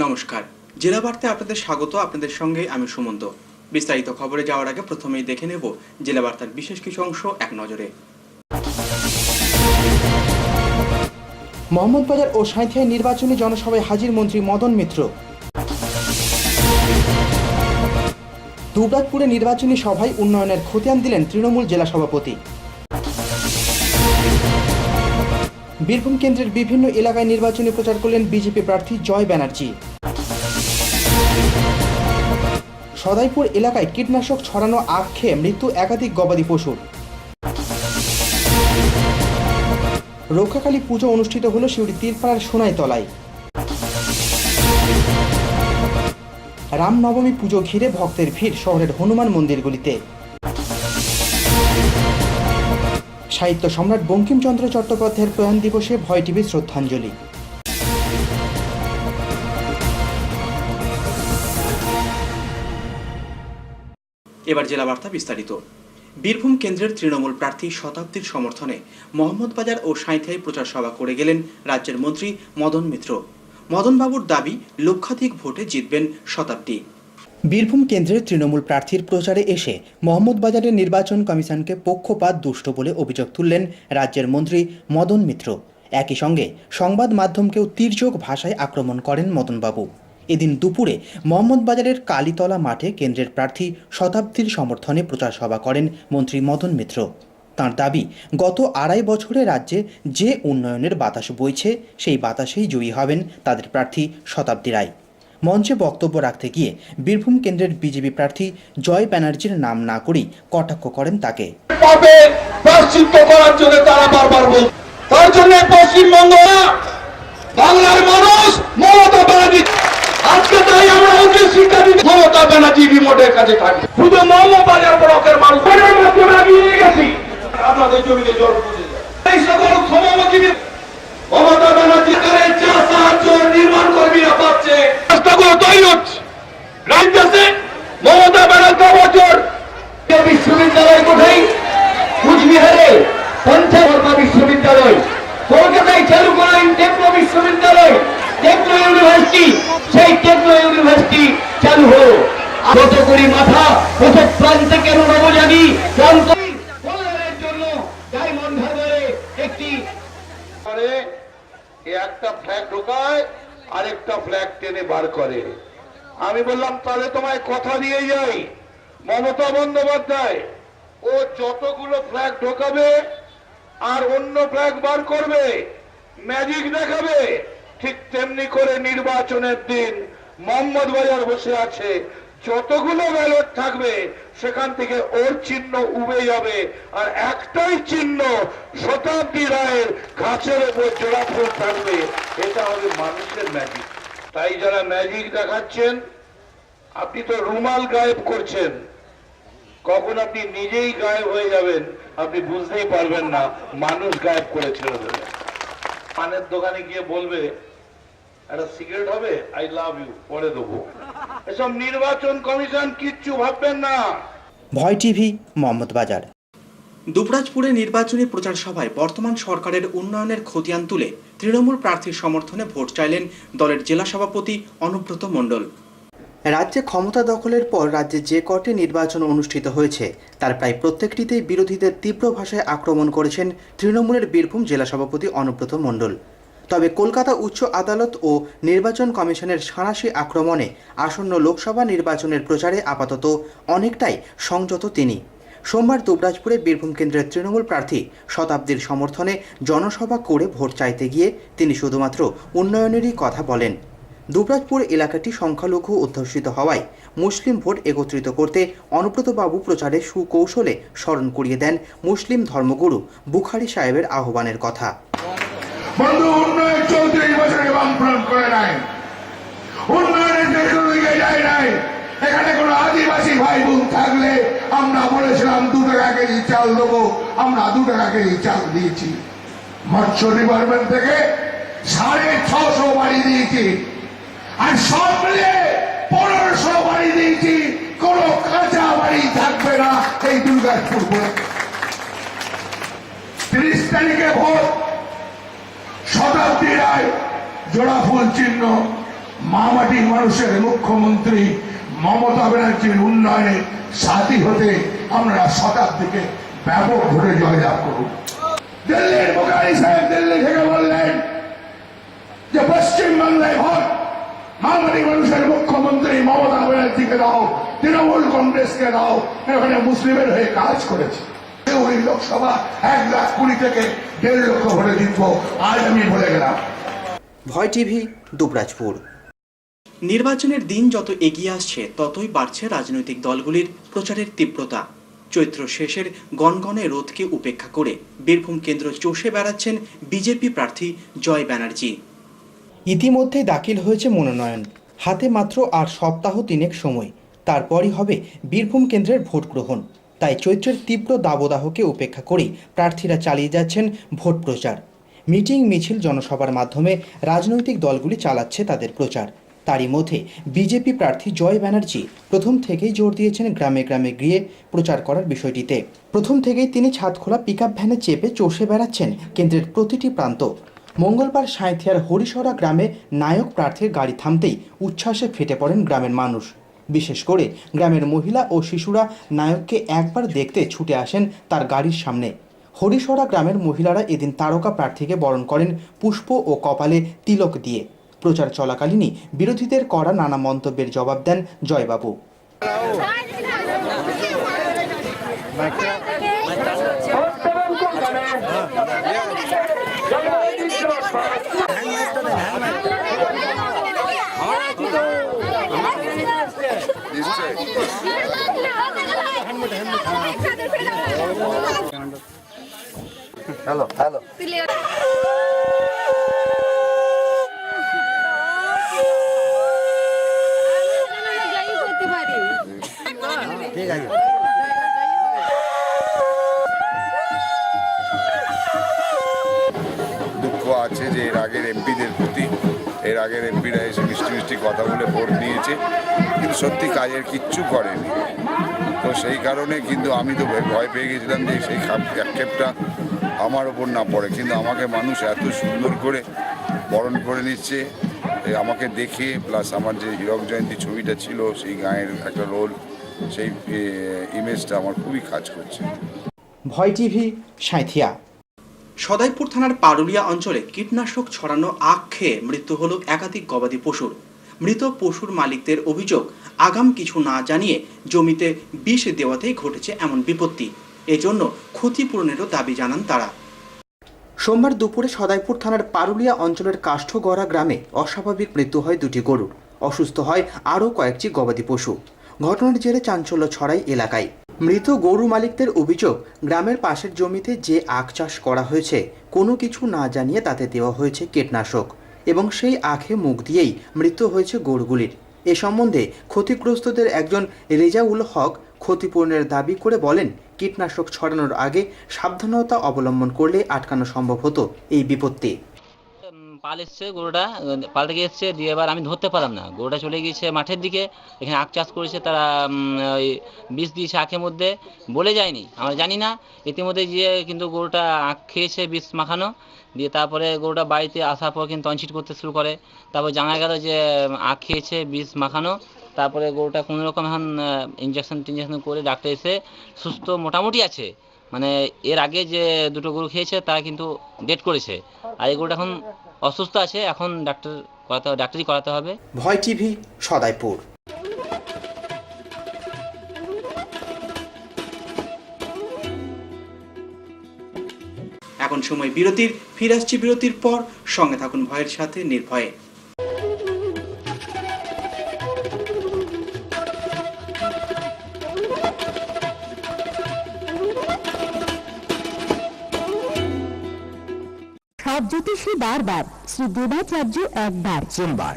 নমস্কার, জেলা বার্তায় আপনাদের স্বাগত। আপনাদের সঙ্গে আমি সুমন্ত। বিস্তারিত খবরে যাওয়ার আগে প্রথমেই দেখে নেব জেলা বার্তার বিশেষ কিছু অংশ এক নজরে। মোহাম্মদবাজার ও সাঁইথিয়ায় নির্বাচনী জনসভায় হাজির মন্ত্রী মদন মিত্র। দুবরাজপুরে নির্বাচনী সভায় উন্নয়নের খতিয়ান দিলেন তৃণমূল জেলা সভাপতি। বীরভূম কেন্দ্রের বিভিন্ন এলাকায় নির্বাচনী প্রচার করলেন বিজেপি প্রার্থী জয় ব্যানার্জি। সদাইপুর এলাকায় কীটনাশক ছড়ানো আখ খেয়ে মৃত্যু একাধিক গবাদি পশুর। রক্ষাকালী পুজো অনুষ্ঠিত হল শিউরি তীরপাড়ার সোনাইতলায়। রামনবমী পুজো ঘিরে ভক্তের ভিড় শহরের হনুমান মন্দিরগুলিতে। সাহিত্য সম্রাট বঙ্কিমচন্দ্র চট্টোপাধ্যায়ের প্রয়াণ দিবসে ভয় টিভি শ্রদ্ধাঞ্জলি। এবার জেলা বার্তা বিস্তারিত। বীরভূম কেন্দ্রের তৃণমূল প্রার্থী শতাব্দীর সমর্থনে মোহাম্মদবাজার ও সাঁইথিয়ায় প্রচার সভা করে গেলেন রাজ্যের মন্ত্রী মদন মিত্র। মদনবাবুর দাবি, লক্ষাধিক ভোটে জিতবেন শতাব্দী। বীরভূম কেন্দ্রের তৃণমূল প্রার্থীর প্রচারে এসে মোহাম্মদবাজারের নির্বাচন কমিশনকে পক্ষপাত দুষ্ট বলে অভিযোগ তুললেন রাজ্যের মন্ত্রী মদন মিত্র। একই সঙ্গে সংবাদ মাধ্যমকেও তির্যক ভাষায় আক্রমণ করেন মদনবাবু। এদিন দুপুরে মোহাম্মদবাজারের কালীতলা মাঠে কেন্দ্রের প্রার্থী শতাব্দীর সমর্থনে প্রচার সভা করেন মন্ত্রী মদন মিত্র। তাঁর দাবি, গত ২.৫ বছরে রাজ্যে যে উন্নয়নের বাতাস বইছে সেই বাতাসেই জয়ী হবেন তাদের প্রার্থী শতাব্দী রায়। মঞ্চে বক্তব্য রাখতে গিয়ে বীরভূম কেন্দ্রের বিজেপি প্রার্থী জয় ব্যানার্জির নাম না করেই কটাক্ষ করেন তাকে। তার জন্য পশ্চিমবঙ্গ বাংলার মানুষ মমতা ব্যানার্জি আজকে তাই আমরা ওকে শিক্ষা দিতে মমতা ব্যানার্জি রিমোটের কাছে থাকি। শুধু মোহাম্মদবাজার ব্লকের মানুষ নিয়ে গেছি আপনাদের জমিতে জল পড়ে যায়। এই সকল ক্ষমতামী মমতা ব্যানার্জি যা সাহায্য নির্মাণ কর্মীরা পাচ্ছে রাস্তাগুলো তৈরি হচ্ছে। রাজ্যে মমতা ব্যানার্জি বছর বিশ্ববিদ্যালয় কোথায় কুচবিহারে পঞ্চায়েত বিশ্ববিদ্যালয়, কলকাতায় চালু করেন টেকনো বিশ্ববিদ্যালয়, টেকনো ইউনিভার্সিটি, সেই টেকনো ইউনিভার্সিটি চালু হলো। কত কোটি মাথা, কত প্রান্তে কেন নবজানি কল্যাণের জন্য ডায়মন্ড হারবারে একটি একটা ফ্ল্যাগ ঢোকায় আরেকটা ফ্ল্যাগ টেনে বার করে। আমি বললাম তাহলে তোমায় কথা দিয়ে যাই, মমতা বন্দ্যোপাধ্যায় ও যতগুলো ফ্ল্যাগ ঢোকাবে আর অন্য ফ্ল্যাগ বার করবে, ম্যাজিক দেখাবে, ঠিক তেমনি করে নির্বাচনের দিন মোহাম্মদবাজার বসে আছে, যতগুলো ব্যালট থাকবে সেখান থেকে ওর চিহ্ন উবে যাবে, আর একটাই চিহ্ন শতাব্দী রায়ের গাছের উপর জোড়া ফুল থাকবে। এটা হবে মানুষের ম্যাজিক। তাই যারা ম্যাজিক দেখাচ্ছেন, আপনি তো রুমাল গায়েব করছেন, কখন আপনি নিজেই গায়েব হয়ে যাবেন আপনি বুঝতেই পারবেন না, মানুষ গায়েব করে ছেড়ে দেবে। পানের দোকানে গিয়ে বলবে একটা সিগারেট হবে, আই লাভ ইউ, পরে দেবো। এসব নির্বাচন কমিশন কিচ্ছু ভাববেন না। ভয় টিভি, মোহাম্মদবাজার। দুবরাজপুরে নির্বাচনী প্রচার সভায় বর্তমান সরকারের উন্নয়নের খতিয়ান তুলে তৃণমূল প্রার্থীর সমর্থনে ভোট চাইলেন দলের জেলা সভাপতি অনুব্রত মণ্ডল। রাজ্যে ক্ষমতা দখলের পর রাজ্যে যে কটি নির্বাচন অনুষ্ঠিত হয়েছে তার প্রায় প্রত্যেকটিতেই বিরোধীদের তীব্র ভাষায় আক্রমণ করেছেন তৃণমূলের বীরভূম জেলা সভাপতি অনুব্রত মণ্ডল। তবে কলকাতা উচ্চ আদালত ও নির্বাচন কমিশনের সাঁড়াশি আক্রমণে আসন্ন লোকসভা নির্বাচনের প্রচারে আপাতত অনেকটাই সংযত তিনি। সোমবার দুবরাজপুরে বীরভূম কেন্দ্রের তৃণমূল প্রার্থী শতাব্দীর সমর্থনে জনসভা করে ভোট চাইতে গিয়ে তিনি শুধুমাত্র উন্নয়নেরই কথা বলেন। দুবরাজপুর এলাকাটি সংখ্যালঘু অধ্যুষিত হওয়ায় মুসলিম ভোট একত্রিত করতে অনুব্রতবাবু প্রচারে সুকৌশলে স্মরণ করিয়ে দেন মুসলিম ধর্মগুরু বুখারী সাহেবের আহ্বানের কথা। বন্ধু, উন্নয়ন 34 বছরে বামফ্রন্ট করে নাই, উন্নয়নের দিকে যায় নাই। এখানে কোনো আদিবাসী ভাই বোন থাকলে আমরা বলেছিলাম 2 টাকা কেজি চাল দেবো, আমরা 2 টাকা কেজি চাল দিয়েছি। মৎস্য ডিপার্টমেন্ট থেকে 650 বাড়ি দিয়েছি, আর সব মিলে 1500 বাড়ি দিয়েছি। কোনো কাঁচা বাড়ি থাকবে না এই দুর্গাপুর। 30 তারিখে ভোট, শতাব্দী রায় জোড়া ফুল চিহ্ন মামাটির মানুষের মুখ্যমন্ত্রী মমতা ব্যানার্জির উন্নয়নের সাথী হতে আমরা শতাব্দীকে ব্যাপক ভোটে জয়লাভ করুন। দিল্লির বুখারী সাহেব দিল্লি থেকে বললেন যে পশ্চিমবাংলায় ভোট মামাটি মানুষের মুখ্যমন্ত্রী মমতা ব্যানার্জিকে দাও, তৃণমূল কংগ্রেসকে দাও, এখানে মুসলিমের হয়ে কাজ করেছে। ওই লোকসভা 1,20,000 থেকে 1.5 লক্ষ ভোটে জিতব, আজ আমি বলে গেলাম। ভয় টিভি, দুবরাজপুর। নির্বাচনের দিন যত এগিয়ে আসছে ততই বাড়ছে রাজনৈতিক দলগুলির প্রচারের তীব্রতা। চৈত্র শেষের গনগনে রোদকে উপেক্ষা করে বীরভূম কেন্দ্র চষে বেড়াচ্ছেন বিজেপি প্রার্থী জয় ব্যানার্জি। ইতিমধ্যে দাখিল হয়েছে মনোনয়ন, হাতে মাত্র আর সপ্তাহ 3 সময়, তারপরই হবে বীরভূম কেন্দ্রের ভোট গ্রহণ। তাই চৈত্রের তীব্র দাবদাহকে উপেক্ষা করেই প্রার্থীরা চালিয়ে যাচ্ছেন ভোট প্রচার। মিটিং, মিছিল, জনসভার মাধ্যমে রাজনৈতিক দলগুলি চালাচ্ছে তাদের প্রচার। তারই মধ্যে বিজেপি প্রার্থী জয় ব্যানার্জি প্রথম থেকেই জোর দিয়েছেন গ্রামে গ্রামে গিয়ে প্রচার করার বিষয়টিতে। প্রথম থেকেই তিনি ছাদখোলা পিকআপ ভ্যানে চেপে চষে বেড়াচ্ছেন কেন্দ্রের প্রতিটি প্রান্ত। মঙ্গলবার সাঁইথিয়ার হরিশরা গ্রামে নায়ক প্রার্থীর গাড়ি থামতেই উচ্ছ্বাসে ফেটে পড়েন গ্রামের মানুষ। বিশেষ করে গ্রামের মহিলা ও শিশুরা নায়ককে একবার দেখতে ছুটে আসেন তার গাড়ির সামনে। হরিশরা গ্রামের মহিলারা এদিন তারকা প্রার্থীকে বরণ করেন পুষ্প ও কপালে তিলক দিয়ে। প্রচার চলাকালীনই বিরোধীদের করা নানা মন্তব্যের জবাব দেন জয়বাবু। হ্যালো হ্যালো ঠিক আছে। দুঃখ আছে যে এর আগের এমপিদের প্রতি, এর আগের এমপিরা এসে মিষ্টি মিষ্টি কথা বলে ভোট নিয়েছে, কিন্তু সত্যি কাজের কিচ্ছু করেনি। তো সেই কারণে কিন্তু আমি তো ভয় পেয়ে গেছিলাম যে সেই আক্ষেপটা আমার ওপর না পড়ে, কিন্তু আমাকে মানুষ এত সুন্দর করে বরণ করে নিচ্ছে আমাকে দেখে। প্লাস আমার যে হীরক জয়ন্তী ছবিটা ছিল, সেই গায়ের একটা রোল, সেই ইমেজটা আমার খুবই কাজ করছে। ভয় টিভি, সাঁইথিয়া। সদাইপুর থানার পারুলিয়া অঞ্চলে কীটনাশক ছড়ানো আখ খেয়ে মৃত্যু হল একাধিক গবাদি পশুর। মৃত পশুর মালিকদের অভিযোগ, আগাম কিছু না জানিয়ে জমিতে বিষ দেওয়াতেই ঘটেছে এমন বিপত্তি। এজন্য ক্ষতিপূরণেরও দাবি জানান তারা। সোমবার দুপুরে সদাইপুর থানার পারুলিয়া অঞ্চলের কাষ্ঠগড়া গ্রামে অস্বাভাবিক মৃত্যু হয় 2টি গরুর। অসুস্থ হয় আরও কয়েকটি গবাদি পশু। ঘটনার জেরে চাঞ্চল্য ছড়ায় এলাকায়। মৃত গরু মালিকদের অভিযোগ, গ্রামের পাশের জমিতে যে আখ চাষ করা হয়েছে কোনো কিছু না জানিয়ে তাতে দেওয়া হয়েছে কীটনাশক এবং সেই আখে মুখ দিয়েই মৃত্যু হয়েছে গরুগুলির। এ সম্বন্ধে ক্ষতিগ্রস্তদের একজন রেজাউল হক ক্ষতিপূরণের দাবি করে বলেন, কীটনাশক ছড়ানোর আগে সাবধানতা অবলম্বন করলে আটকানো সম্ভব হতো এই বিপত্তি। পাল এসছে, গরুটা পাল থেকে এসছে, দিয়ে এবার আমি ধরতে পারলাম না। গরুটা চলে গিয়েছে মাঠের দিকে, এখানে আখ চাষ করেছে তারা, ওই বিষ দিয়েছে আখের মধ্যে, বলে যায়নি, আমরা জানি না। ইতিমধ্যে গিয়ে কিন্তু গরুটা আখ খেয়েছে বিষ মাখানো, দিয়ে তারপরে গরুটা বাড়িতে আসার পর কিন্তু টনচিট করতে শুরু করে। তারপর জানা গেল যে আখ খেয়েছে বিষ মাখানো। তারপরে গরুটা কোনো রকম এখন ইঞ্জেকশন করে ডাক্তার এসে সুস্থ মোটামুটি আছে। মানে এর আগে যে 2টো গরু খেয়েছে তারা কিন্তু ডেট করেছে, আর এই গরুটা এখন অসুস্থ আছে, এখন ডাক্তারি করাতে হবে। ভয় টিভি, সদাইপুর। এখন সময় বিরতির, ফিরে আসছি বিরতির পর। সঙ্গে থাকুন ভয়ের সাথে নির্ভয়ে। সব জ্যোতিষী বারবার, শ্রী দেবাচার্য একবার। সোমবার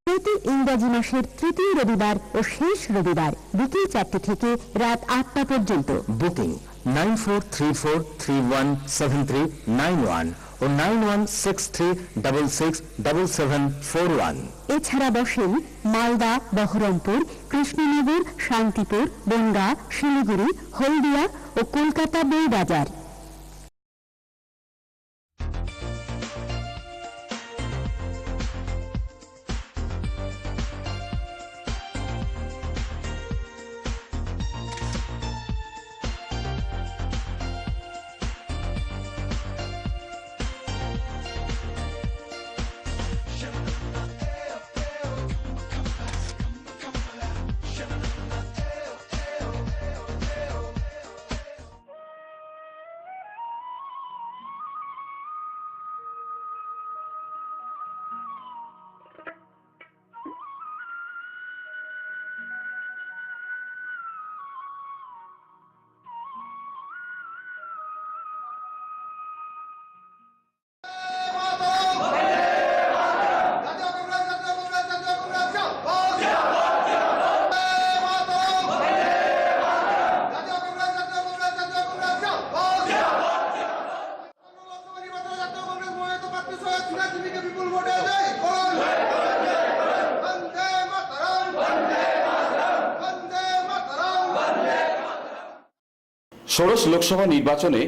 প্রতি ইংরাজি মাসের 3য় রবিবার ও শেষ রবিবার বিকেল 4টে থেকে রাত 8টা পর্যন্ত। বুকিং 9434317391 ও 9163667741। এছাড়া বসেন মালদা, বহরমপুর, কৃষ্ণনগর, শান্তিপুর, বনগাঁ, শিলিগুড়ি, হলদিয়া ও কলকাতা বই বাজার। ষোড়শ লোকসভা নির্বাচনে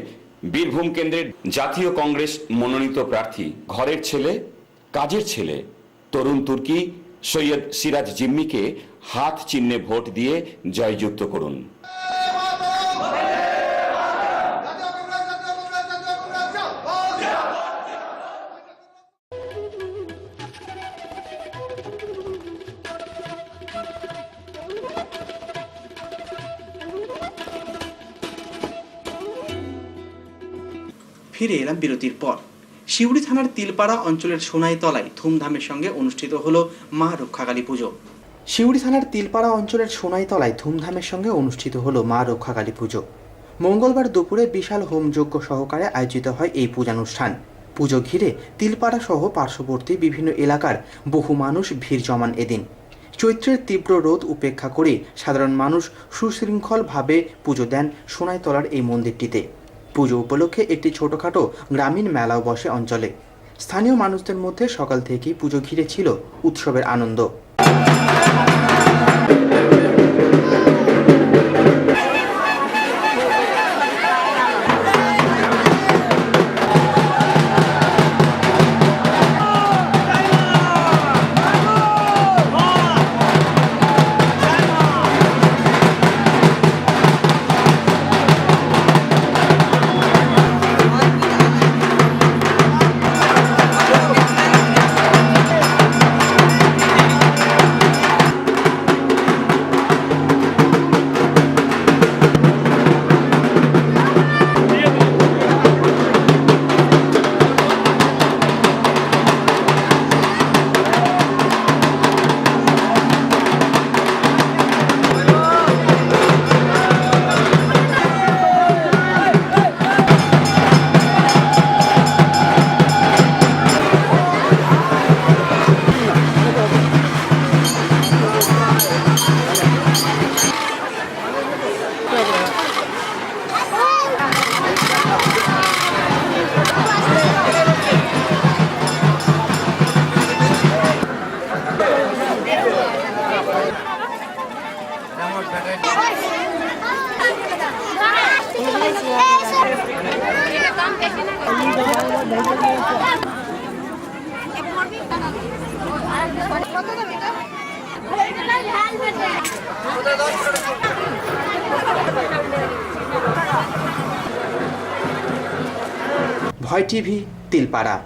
বীরভূম কেন্দ্রের জাতীয় কংগ্রেস মনোনীত প্রার্থী ঘরের ছেলে কাজের ছেলে তরুণ তুর্কি সৈয়দ সিরাজ জিম্মিকে হাত চিহ্নে ভোট দিয়ে জয়যুক্ত করুন। ফিরে এলাম বিরতির পর। শিউড়ি থানার তিলপাড়া অঞ্চলের সোনাইতলায় ধুমধামের সঙ্গে অনুষ্ঠিত হলো মা রক্ষাকালী পুজো। শিউড়ি থানার তিলপাড়া অঞ্চলের সোনাইতলায় ধুমধামের সঙ্গে অনুষ্ঠিত হলো মা রক্ষাকালী পুজো। মঙ্গলবার দুপুরে বিশাল হোমযজ্ঞ সহকারে আয়োজিত হয় এই পূজানুষ্ঠান। পুজো ঘিরে তিলপাড়া সহ পার্শ্ববর্তী বিভিন্ন এলাকার বহু মানুষ ভিড় জমান এদিন। চৈত্রের তীব্র রোদ উপেক্ষা করে সাধারণ মানুষ সুশৃঙ্খলভাবে পুজো দেন সোনাইতলার এই মন্দিরটিতে। পুজো উপলক্ষে একটি ছোটখাটো গ্রামীণ মেলাও বসে অঞ্চলে। স্থানীয় মানুষদের মধ্যে সকাল থেকেই পুজো ঘিরে ছিল উৎসবের আনন্দ। ভয় টিভি, তিলপাড়া।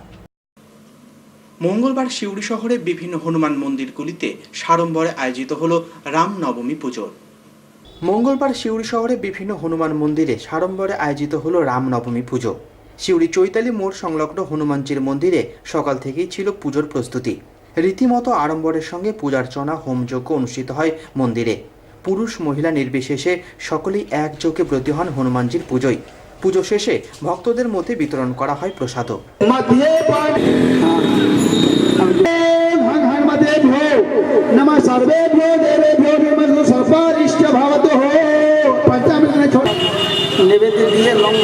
মঙ্গলবার সিউড়ি শহরে বিভিন্ন হনুমান মন্দিরগুলিতে সাড়ম্বরে আয়োজিত হলো রামনবমী পুজো। মঙ্গলবার সিউড়ি শহরে বিভিন্ন হনুমান মন্দিরে সাড়ম্বরে আয়োজিত হলো রামনবমী পুজো। সিউড়ি চৈতালি মোড় সংলগ্ন হনুমানজির মন্দিরে সকাল থেকেই ছিল পুজোর প্রস্তুতি। রীতিমতো আড়ম্বরের সঙ্গে পূজার্চনা হোমযজ্ঞ অনুষ্ঠিত হয় মন্দিরে। পুরুষ মহিলা নির্বিশেষে সকলেই একযোগে ব্রতী হন হনুমানজির পুজোয়। পুজো শেষে ভক্তদের মধ্যে বিতরণ করা হয় প্রসাদও। निवेद्य दिए लौंग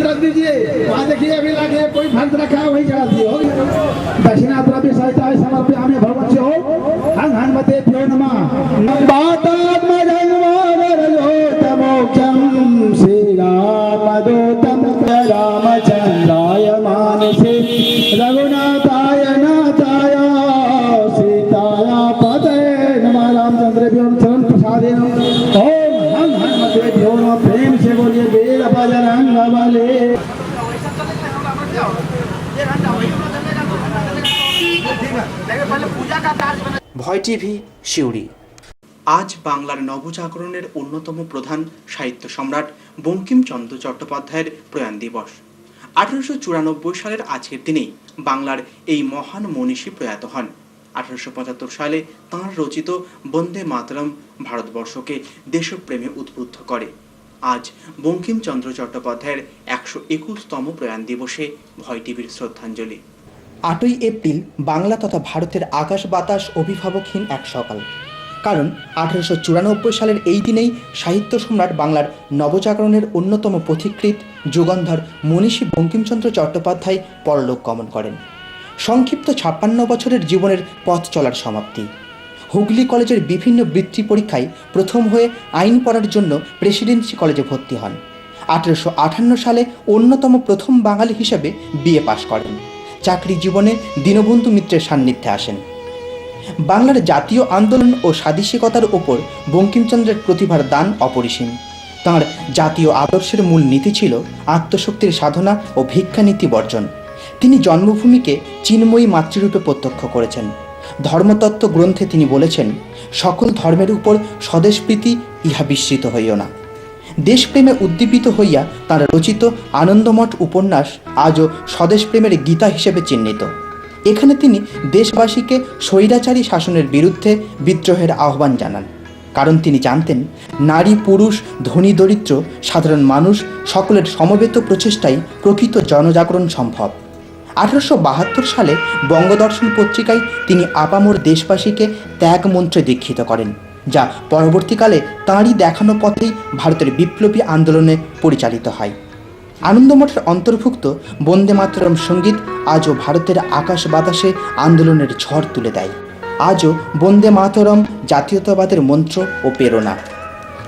रख दीजिए। वहाँ देखिए अभी लगे कोई भक्त रखा है वही चढ़ा दिए। दक्षिणा द्रव्य सहित समर्पयामि भगवान से हो हंग हनुमते भ्यो नमः। बातात्मजन्मोक्षम श्री रामदूतम रामचंद्राय मानसे रघुनाथाय नाथाय सीताय पतये नमः। रामचंद्र भ्यो चरण प्रसादे प्रेम से बोलिए वीर बजरंग बली। ভয় টিভি, সিউড়ি। আজ বাংলার নবজাগরণের অন্যতম প্রধান সাহিত্য সম্রাট বঙ্কিমচন্দ্র চট্টোপাধ্যায়ের প্রয়াণ দিবস। 1894 সালের আজকের দিনেই বাংলার এই মহান মনীষী প্রয়াত হন। 1875 সালে তাঁর রচিত বন্দে মাতরম ভারতবর্ষকে দেশপ্রেমে উদ্বুদ্ধ করে। আজ বঙ্কিমচন্দ্র চট্টোপাধ্যায়ের 121তম প্রয়াণ দিবসে ভয় টিভির শ্রদ্ধাঞ্জলি। 8ই এপ্রিল বাংলা তথা ভারতের আকাশ বাতাস অভিভাবকহীন এক সকাল। কারণ 1894 সালের এই দিনেই সাহিত্য সম্রাট বাংলার নবজাগরণের অন্যতম পথিকৃৎ যুগন্ধর মনীষী বঙ্কিমচন্দ্র চট্টোপাধ্যায় পরলোক গমন করেন। সংক্ষিপ্ত 56 বছরের জীবনের পথ চলার সমাপ্তি। হুগলি কলেজের বিভিন্ন বৃত্তি পরীক্ষায় প্রথম হয়ে আইন পড়ার জন্য প্রেসিডেন্সি কলেজে ভর্তি হন। 1858 সালে অন্যতম প্রথম বাঙালি হিসেবে বিএ পাশ করেন। চাকরি জীবনে দীনবন্ধু মিত্রের সান্নিধ্যে আসেন। বাংলার জাতীয় আন্দোলন ও স্বাদেশিকতার ওপর বঙ্কিমচন্দ্রের প্রতিভার দান অপরিসীম। তাঁর জাতীয় আদর্শের মূল নীতি ছিল আত্মশক্তির সাধনা ও ভিক্ষানীতি বর্জন। তিনি জন্মভূমিকে চিন্ময়ী মাতৃরূপে প্রত্যক্ষ করেছেন। ধর্মতত্ত্ব গ্রন্থে তিনি বলেছেন, সকল ধর্মের উপর স্বদেশপ্রীতি ইহা বিস্মৃত হইও না। দেশপ্রেমে উদ্দীপিত হইয়া তাঁর রচিত আনন্দমঠ উপন্যাস আজও স্বদেশপ্রেমের গীতা হিসেবে চিহ্নিত। এখানে তিনি দেশবাসীকে স্বৈরাচারী শাসনের বিরুদ্ধে বিদ্রোহের আহ্বান জানান, কারণ তিনি জানতেন নারী পুরুষ ধনী দরিদ্র সাধারণ মানুষ সকলের সমবেত প্রচেষ্টায় প্রকৃত জনজাগরণ সম্ভব। 1872 সালে বঙ্গদর্শন পত্রিকায় তিনি আপামর দেশবাসীকে ত্যাগ মন্ত্রে দীক্ষিত করেন, যা পরবর্তীকালে তাঁরই দেখানো পথেই ভারতের বিপ্লবী আন্দোলনে পরিচালিত হয়। আনন্দমঠের অন্তর্ভুক্ত বন্দে মাতরম সঙ্গীত আজও ভারতের আকাশ বাতাসে আন্দোলনের ঝড় তুলে দেয়। আজও বন্দে মাতরম জাতীয়তাবাদের মন্ত্র ও প্রেরণা।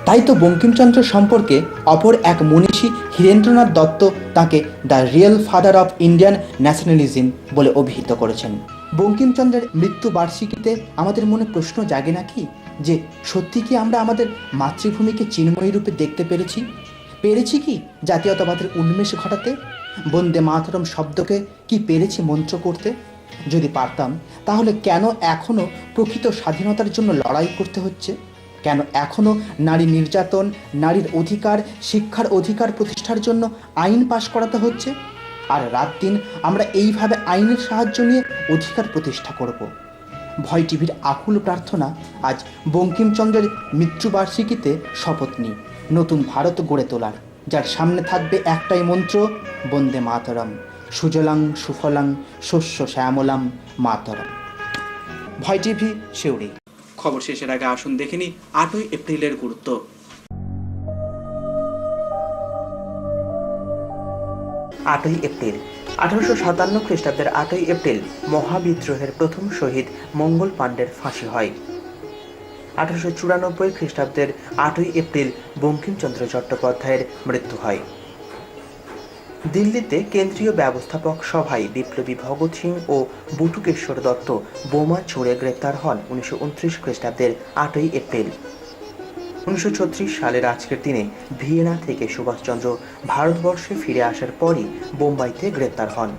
তাই তো বঙ্কিমচন্দ্র সম্পর্কে অপর এক মনীষী হীরেন্দ্রনাথ দত্ত তাকে the real father of Indian nationalism বলে অভিহিত করেছেন। বঙ্কিমচন্দ্রের মৃত্যুবার্ষিকীতে আমাদের মনে প্রশ্ন জাগে নাকি যে সত্যি কি আমরা আমাদের মাতৃভূমিকে চিন্ময়ী রূপে দেখতে পেরেছি কি জাতীয়তাবাদের উন্মেষ ঘটাতে? বন্দে মাতরম শব্দকে কি পেরেছি মন্ত্র করতে? যদি পারতাম তাহলে কেন এখনও প্রকৃত স্বাধীনতার জন্য লড়াই করতে হচ্ছে? কেন এখনও নারী নির্যাতন, নারীর অধিকার, শিক্ষার অধিকার প্রতিষ্ঠার জন্য আইন পাশ করাতে হচ্ছে? আর রাত দিন আমরা এইভাবে আইনের সাহায্য নিয়ে অধিকার প্রতিষ্ঠা করব। ভয় টিভির আকুল প্রার্থনা, আজ বঙ্কিমচন্দ্রের মৃত্যুবার্ষিকীতে শপথ নিই নতুন ভারত গড়ে তোলার, যার সামনে থাকবে একটাই মন্ত্র, বন্দে মাতরম, সুজলাং সুফলাং শস্য শ্যামলাম মাতরম। ভয় টিভি, শিউড়ি। খবর শেষের আগে আসুন দেখে নিই 8ই এপ্রিলের গুরুত্ব। 8ই এপ্রিল 1857 খ্রিস্টাব্দের 8ই এপ্রিল মহাবিদ্রোহের প্রথম শহীদ মঙ্গল পাণ্ডের ফাঁসি হয়। 1894 খ্রিস্টাব্দের 8ই এপ্রিল বঙ্কিমচন্দ্র চট্টোপাধ্যায়ের মৃত্যু হয়। দিল্লিতে কেন্দ্রীয় ব্যবস্থাপক সভায় বিপ্লবী ভগৎ সিং ও বটুকেশ্বর দত্ত বোমা ছুড়ে গ্রেপ্তার হন 1929 খ্রিস্টাব্দের 8ই এপ্রিল। 1936 সালের আজকের দিনে ভিয়েনা থেকে সুভাষচন্দ্র ভারতবর্ষে ফিরে আসার পরই বোম্বাইতে গ্রেপ্তার হন।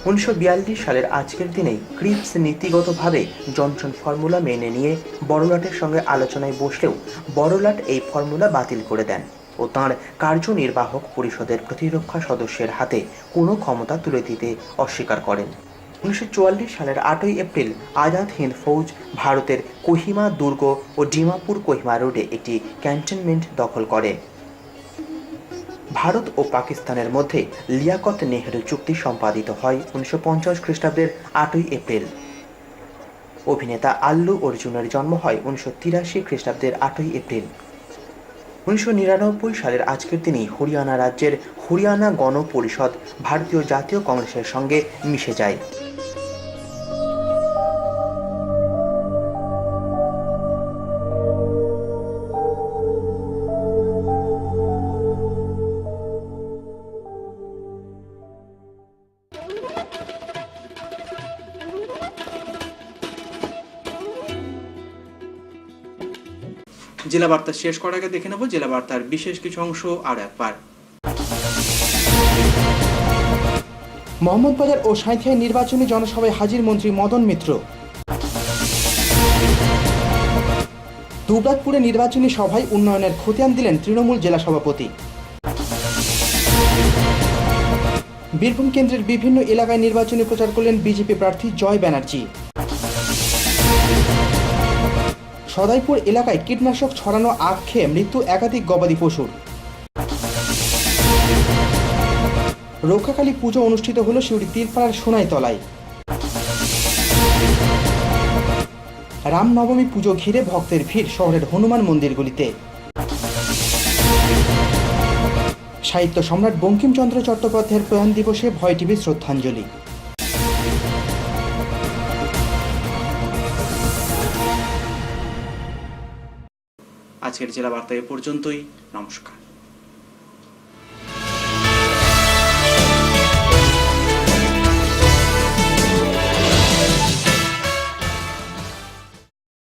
1942 সালের আজকের দিনেই ক্রিপস নীতিগতভাবে জনসন ফর্মুলা মেনে নিয়ে বড়লাটের সঙ্গে আলোচনায় বসলেও বড়লাট এই ফর্মুলা বাতিল করে দেন ও তাঁর কার্যনির্বাহক পরিষদের প্রতিরক্ষা সদস্যের হাতে কোনো ক্ষমতা তুলে দিতে অস্বীকার করেন। 1944 সালের 8ই এপ্রিল আজাদ হিন্দ ফৌজ ভারতের কোহিমা দুর্গ ও ডিমাপুর কোহিমা রোডে একটি ক্যান্টনমেন্ট দখল করে। ভারত ও পাকিস্তানের মধ্যে লিয়াকত নেহরু চুক্তি সম্পাদিত হয় 1950 খ্রিস্টাব্দের 8ই এপ্রিল। অভিনেতা আল্লু অর্জুনের জন্ম হয় 1983 খ্রিস্টাব্দের 8ই এপ্রিল। 1999 সালের আজকের দিনেই হরিয়ানা রাজ্যের হরিয়ানা গণ পরিষদ ভারতীয় জাতীয় কংগ্রেসের সঙ্গে মিশে যায়। জেলা বার্তা শেষ করার আগে দেখে নেব জেলা বার্তার বিশেষ কিছু অংশ আর একবার। মোহাম্মদবাজার ও সাঁইথিয়ায় নির্বাচনী জনসভায় হাজির মন্ত্রী মদন মিত্র। দুবরাজপুরে নির্বাচনী সভায় উন্নয়নের খতিয়ান দিলেন তৃণমূল জেলা সভাপতি। বীরভূম কেন্দ্রের বিভিন্ন এলাকায় নির্বাচনী প্রচার করলেন বিজেপি প্রার্থী জয় ব্যানার্জি। সদাইপুর এলাকায় কীটনাশক ছড়ানো আখ খেয়ে মৃত্যু একাধিক গবাদি পশুর। রক্ষাকালী পুজো অনুষ্ঠিত হল শিউড়ি তীরপাড়ার সোনাইতলায়। রামনবমী পুজো ঘিরে ভক্তের ভিড় শহরের হনুমান মন্দিরগুলিতে। সাহিত্য সম্রাট বঙ্কিমচন্দ্র চট্টোপাধ্যায়ের প্রয়াণ দিবসে ভয় টিভির শ্রদ্ধাঞ্জলি। আজকের জেলা বার্তা এ পর্যন্তই। নমস্কার।